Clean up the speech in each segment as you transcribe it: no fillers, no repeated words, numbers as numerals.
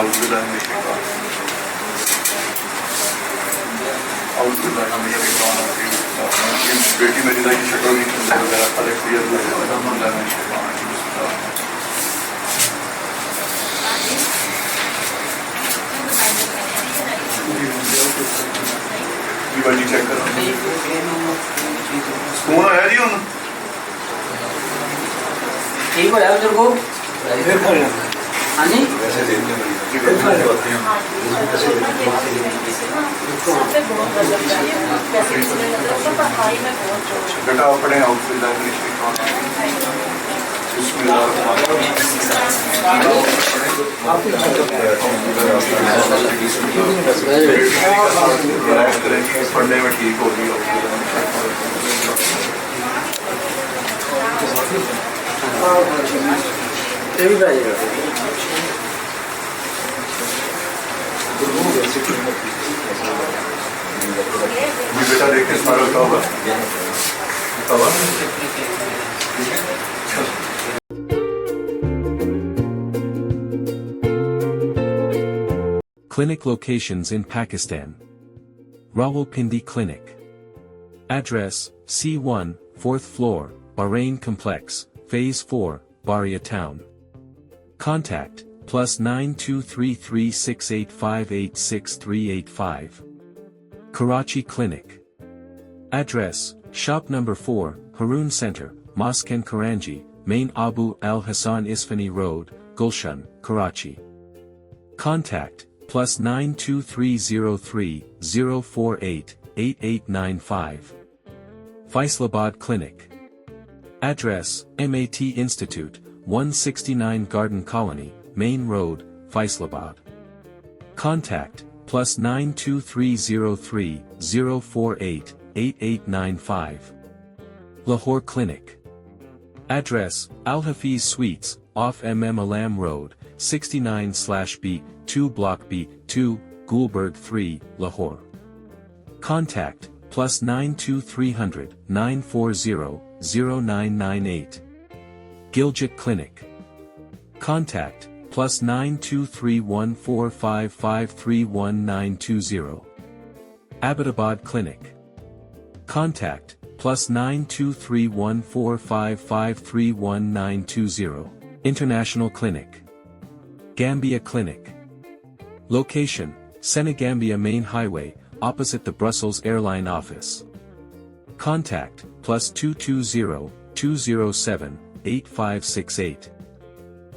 أعوذ بالله من الشيطان أعوذ بالله من الشيطان الرجيم बेटी मेरी दाई शक्ल भी तुमसे वगैरह खड़े किए हुए हैं अल्लाह में शैतान ये बाजी चेक करो कौन आया जी उन ठीक हो जाएगा तेरे को हाँ जी बेटा अपने आउटफिट पढ़ने में ठीक होगी बेटा देखते सारा क्या होगा Clinic locations in Pakistan. Rawalpindi Clinic. Address, C1, 4th floor, Bahrain Complex, Phase 4, Baria Town. Contact, +923368586385. Karachi Clinic. Address, Shop number 4, Haroon Center, Mosque and Karanji, Main Abu Al Hassan Isfani Road, Gulshan, Karachi. Contact, +923030488895. Faisalabad Clinic. Address, MAT Institute, 169 Garden Colony, Main Road, Faisalabad. Contact, +923030488895. Lahore Clinic. Address, Al Hafiz Suites, off MM Alam Road, 69/B, 2 Block B, 2, Gulberg 3, Lahore. Contact, +92300 940 0998. Gilgit Clinic. Contact, +9231455311920. Abbottabad Clinic. Contact, +9231455311920. International Clinic. Gambia Clinic. Location, Senegambia Main Highway, opposite the Brussels Airline Office. Contact, +220-207-8568.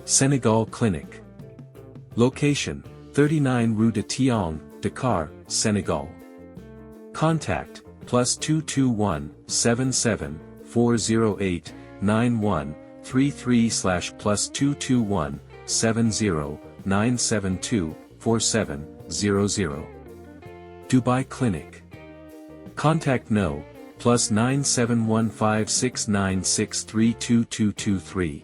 Senegal Clinic. Location, 39 Rue de Tiong, Dakar, Senegal. Contact, +221-77408913/+221-70-972-4700. Dubai Clinic. Contact No, +9715696322223.